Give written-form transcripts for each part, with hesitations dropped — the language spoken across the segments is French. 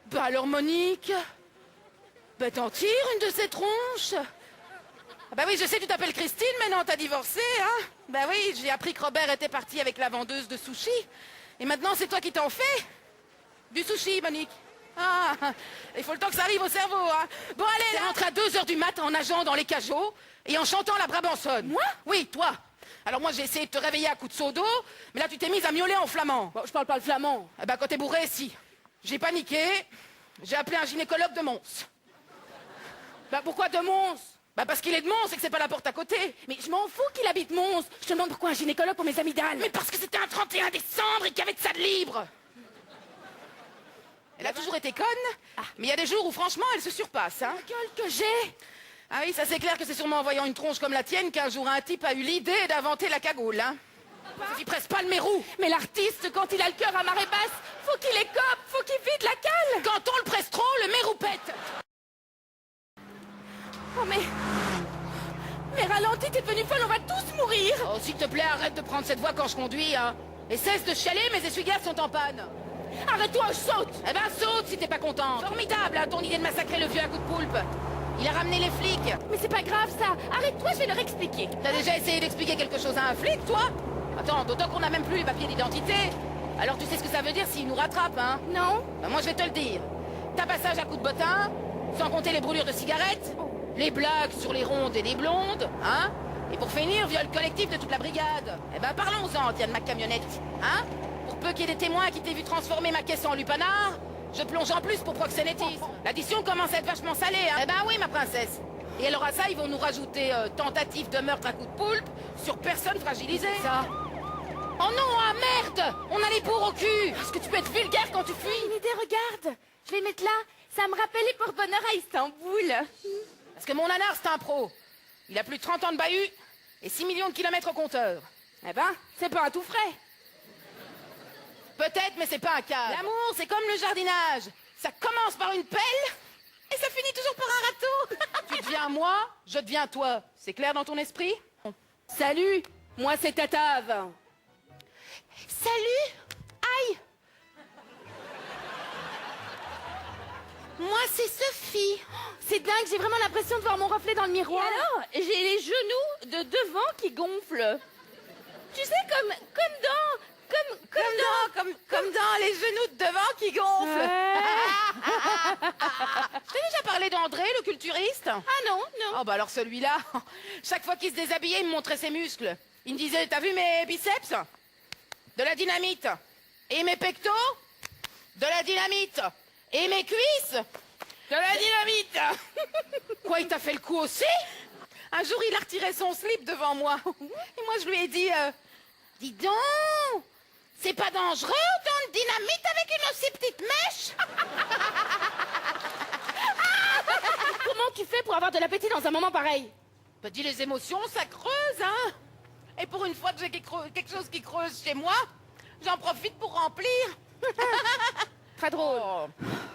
Bah alors Monique, bah t'en tires une de ces tronches. Ah bah oui, je sais, tu t'appelles Christine, mais non, t'as divorcé, hein. Bah oui, j'ai appris que Robert était parti avec la vendeuse de sushis. Et maintenant, c'est toi qui t'en fais. Du sushi, Monique. Ah, il faut le temps que ça arrive au cerveau, hein. Bon, allez, t'es rentrée à 2h du mat en nageant dans les cajots et en chantant la Brabançonne. Moi? Oui, toi. Alors moi, j'ai essayé de te réveiller à coups de seau d'eau, mais là, tu t'es mise à miauler en flamand. Bon, je parle pas le flamand. Eh ben, quand t'es bourré, si. J'ai paniqué, j'ai appelé un gynécologue de Mons. Bah pourquoi de Mons? Bah parce qu'il est de Mons et que c'est pas la porte à côté. Mais je m'en fous qu'il habite Mons. Je te demande pourquoi un gynécologue pour mes amygdales. Mais parce que c'était un 31 décembre et qu'il y avait de ça de libre. Elle a toujours été conne, mais il y a des jours où franchement elle se surpasse, hein. La gueule que j'ai. Ah oui, ça c'est clair que c'est sûrement en voyant une tronche comme la tienne qu'un jour un type a eu l'idée d'inventer la cagoule, hein. Ça s'y presse pas le mérou. Mais l'artiste, quand il a le cœur à marée basse, faut qu'il écope, faut qu'il vide la cale. Quand on le presse trop, le mérou pète. Oh mais ralentis, t'es devenue folle, on va tous mourir. Oh, s'il te plaît, arrête de prendre cette voie quand je conduis, hein. Et cesse de chialer, mes essuie-glaces sont en panne. Arrête-toi, je saute. Eh ben saute si t'es pas contente. Formidable, hein, ton idée de massacrer le vieux à coups de poulpe. Il a ramené les flics. Mais c'est pas grave ça. Arrête-toi, je vais leur expliquer. T'as déjà essayé d'expliquer quelque chose à un flic, toi? Attends, d'autant qu'on n'a même plus les papiers d'identité. Alors tu sais ce que ça veut dire s'il nous rattrape, hein? Non. Ben, moi je vais te le dire. Tabassage à coups de bottin, sans compter les brûlures de cigarettes, les blagues sur les rondes et les blondes, hein? Et pour finir, viol collectif de toute la brigade. Eh ben parlons-en, tiens, de ma camionnette, hein? Pour peu qu'il y ait des témoins qui t'aient vu transformer ma caisse en lupanar, je plonge en plus pour proxénétisme. L'addition commence à être vachement salée, hein? Eh ben oui, ma princesse. Et alors à ça, ils vont nous rajouter tentative de meurtre à coups de poulpe sur personne fragilisée. Ça. Oh non, ah merde! On a les bourres au cul! Est-ce que tu peux être vulgaire quand tu fuis? Une idée, regarde. Je vais le mettre là. Ça me rappelle les porte-bonheur à Istanbul. Parce que mon nanar, c'est un pro. Il a plus de 30 ans de bahut et 6 millions de kilomètres au compteur. Eh ben, c'est pas un tout frais. Peut-être, mais c'est pas un cas. L'amour, c'est comme le jardinage. Ça commence par une pelle et ça finit toujours par un râteau. Tu deviens moi, je deviens toi. C'est clair dans ton esprit? Salut, moi c'est Tatave. Salut! Aïe! Moi, c'est Sophie. C'est dingue, j'ai vraiment l'impression de voir mon reflet dans le miroir. Et alors, j'ai les genoux de devant qui gonflent. Tu sais, comme Comme dans les genoux de devant qui gonflent. T'as déjà parlé d'André, le culturiste? Ah non, non. Oh bah alors celui-là, chaque fois qu'il se déshabillait, il me montrait ses muscles. Il me disait, t'as vu mes biceps? De la dynamite. Et mes pectos? De la dynamite. Et mes cuisses? De la dynamite. Quoi, il t'a fait le coup aussi? Un jour, il a retiré son slip devant moi. Et moi, je lui ai dit, dis donc, c'est pas dangereux autant de dynamite avec une aussi petite mèche? Comment tu fais pour avoir de l'appétit dans un moment pareil? Bah, dis, les émotions, ça creuse, hein? Et pour une fois que j'ai quelque chose qui creuse chez moi, j'en profite pour remplir. Très drôle. Oh.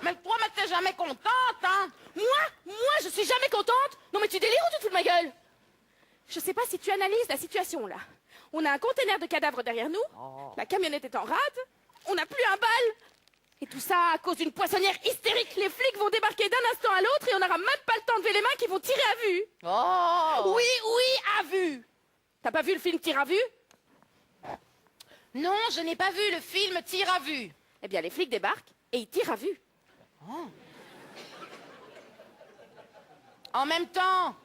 Mais toi, t'es jamais contente, hein? Moi, je suis jamais contente. Non mais tu délires ou tu te fous de ma gueule? Je sais pas si tu analyses la situation là. On a un conteneur de cadavres derrière nous, la camionnette est en rade, on n'a plus un bal. Et tout ça à cause d'une poissonnière hystérique. Les flics vont débarquer d'un instant à l'autre et on n'aura même pas le temps de lever les mains qui vont tirer à vue. Oh! Oui, à vue. T'as pas vu le film Tir à vue? Non, je n'ai pas vu le film Tir à vue. Eh bien, les flics débarquent et ils tirent à vue. En même temps,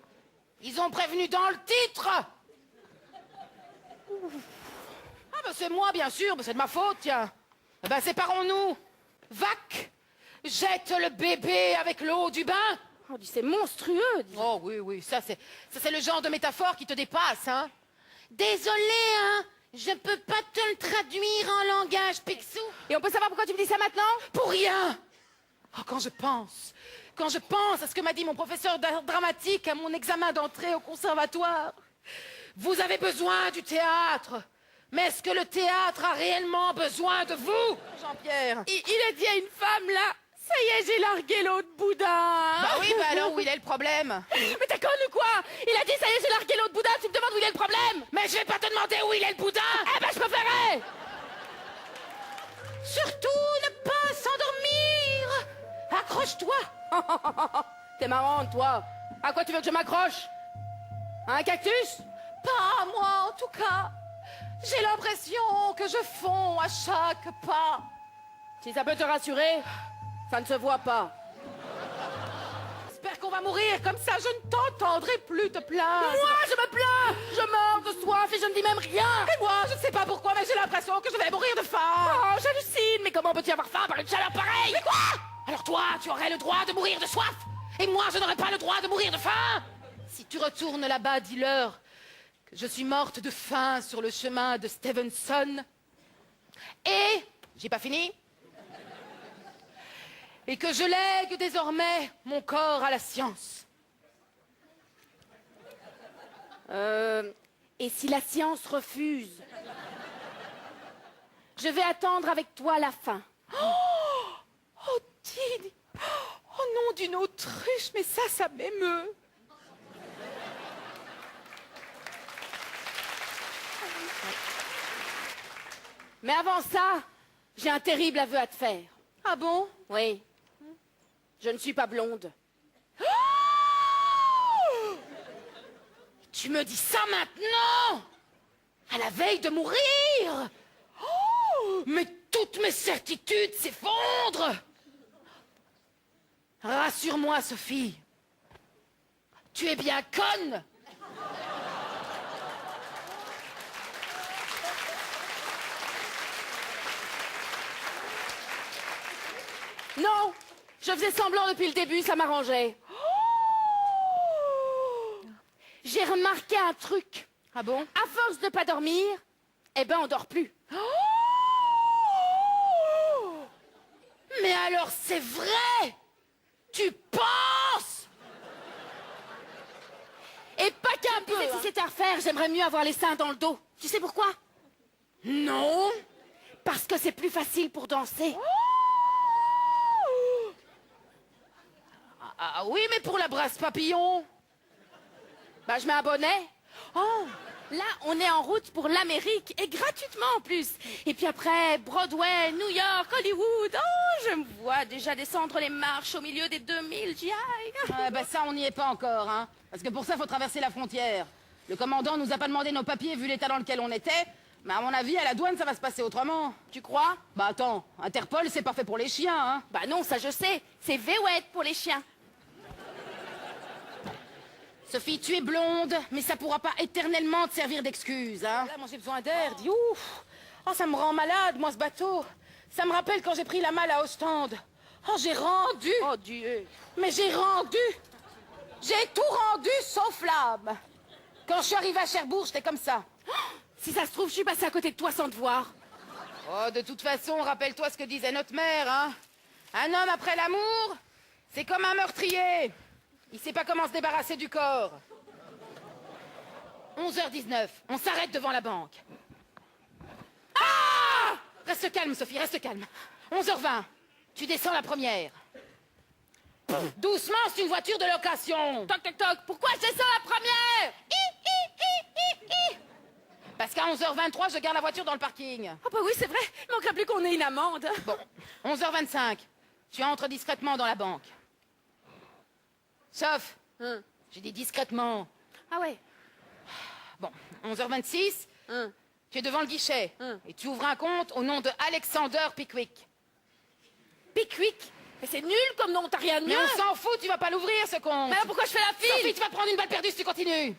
ils ont prévenu dans le titre. Ah bah c'est moi, bien sûr, bah, c'est de ma faute, tiens. Eh ben séparons-nous. Vac, jette le bébé avec l'eau du bain. Oh, dis, c'est monstrueux. Dis. Oh oui, ça c'est le genre de métaphore qui te dépasse, hein. Désolé, hein, je peux pas te le traduire en langage Picsou. Et on peut savoir pourquoi tu me dis ça maintenant? Pour rien. Oh, quand je pense à ce que m'a dit mon professeur d'art dramatique à mon examen d'entrée au conservatoire. Vous avez besoin du théâtre. Mais est-ce que le théâtre a réellement besoin de vous, Jean-Pierre? Il a dit à une femme, là, ça y est, j'ai largué l'autre boudin. Bah oui, bah alors où il est le problème? Mais t'es conne ou quoi? Il a dit, ça y est, j'ai largué l'autre boudin, tu me demandes où il est le problème? Mais je vais pas te demander où il est le boudin. Eh ben, je préférais. Surtout ne pas s'endormir Accroche-toi. T'es marrante, toi. À quoi tu veux que je m'accroche? À un cactus? Pas à moi, en tout cas. J'ai l'impression que je fonds à chaque pas. Si ça peut te rassurer, ça ne se voit pas. J'espère qu'on va mourir, comme ça je ne t'entendrai plus te plaindre. Moi, je me plains! Je meurs de soif et je ne dis même rien! Et moi, je ne sais pas pourquoi, mais j'ai l'impression que je vais mourir de faim. Oh, j'hallucine! Mais comment peux-tu avoir faim par une chaleur pareille? Mais quoi? Alors toi, tu aurais le droit de mourir de soif, et moi, je n'aurais pas le droit de mourir de faim. Si tu retournes là-bas, dis-leur que je suis morte de faim sur le chemin de Stevenson. Et, j'ai pas fini, et que je lègue désormais mon corps à la science. Et si la science refuse? Je vais attendre avec toi la fin. Oh, Tine! Oh non, d'une autruche, mais ça m'émeut. Mais avant ça, j'ai un terrible aveu à te faire. Ah bon? Oui. Je ne suis pas blonde. Oh! Tu me dis ça maintenant? À la veille de mourir? Oh! Mais toutes mes certitudes s'effondrent. Rassure-moi, Sophie. Tu es bien conne. Non! Je faisais semblant depuis le début, ça m'arrangeait. J'ai remarqué un truc. Ah bon? À force de pas dormir, eh ben on dort plus. Mais alors c'est vrai? Tu penses? Et pas qu'un peu. Si c'était à refaire, j'aimerais mieux avoir les seins dans le dos. Tu sais pourquoi? Non. Parce que c'est plus facile pour danser. Ah oui, mais pour la brasse papillon. Bah je mets un bonnet. Oh, là on est en route pour l'Amérique et gratuitement en plus. Et puis après Broadway, New York, Hollywood. Oh, je me vois déjà descendre les marches au milieu des 2000 GI. Bah ça, on n'y est pas encore, hein. Parce que pour ça, faut traverser la frontière. Le commandant nous a pas demandé nos papiers vu l'état dans lequel on était. Mais à mon avis, à la douane, ça va se passer autrement. Tu crois? Bah attends, Interpol, c'est pas fait pour les chiens, hein. Bah non, ça je sais. C'est VWET pour les chiens. Sophie, tu es blonde, mais ça pourra pas éternellement te servir d'excuse, hein. Là, moi, j'ai besoin d'air, dis ouf. Oh, ça me rend malade, moi, ce bateau. Ça me rappelle quand j'ai pris la malle à Ostende. Oh, j'ai rendu. Oh Dieu. Mais j'ai rendu. J'ai tout rendu sauf l'âme. Quand je suis arrivée à Cherbourg, j'étais comme ça. Si ça se trouve, je suis passée à côté de toi sans te voir. Oh, de toute façon, rappelle-toi ce que disait notre mère, hein. Un homme après l'amour, c'est comme un meurtrier. Il sait pas comment se débarrasser du corps. 11h19, on s'arrête devant la banque. Ah! Reste calme, Sophie, reste calme. 11h20, tu descends la première. Doucement, c'est une voiture de location. Toc toc toc, pourquoi je descends la première? Parce qu'à 11h23, je garde la voiture dans le parking. Ah bah oui, c'est vrai, il manquerait plus qu'on ait une amende. Bon, 11h25, tu entres discrètement dans la banque. Sauf, j'ai dit discrètement. Ah ouais. Bon, 11h26, tu es devant le guichet. Et tu ouvres un compte au nom de Alexander Pickwick. Pickwick? Mais c'est nul comme nom, t'as rien de Mais mieux. on s'en fout, tu vas pas l'ouvrir ce compte. Mais alors pourquoi je fais la file? Sophie, tu vas te prendre une balle perdue si tu continues.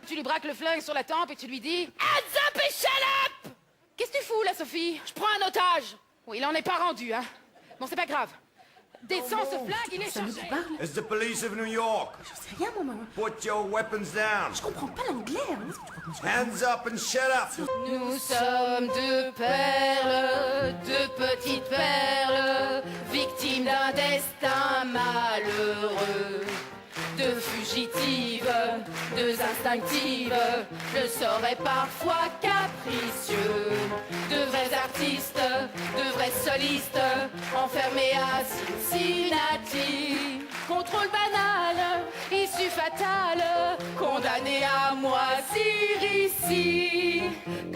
Tu lui braques le flingue sur la tempe et tu lui dis... Hands up et shut up! Qu'est-ce que tu fous là, Sophie? Je prends un otage. Oui, il en est pas rendu, hein. Bon, c'est pas grave. Descends ce flingue, il est chargé. It's the police of New York. C'est rien, moi, maman. Put your weapons down. Je comprends pas l'anglais. Hein. Hands up and shut up. Nous sommes deux perles, deux petites perles, victimes d'un destin malheureux. Deux fugitives, deux instinctives, le sort est parfois capricieux. De vrais artistes, de vrais solistes, enfermés à Cincinnati. Contrôle banal, issue fatale, condamné à moisir ici.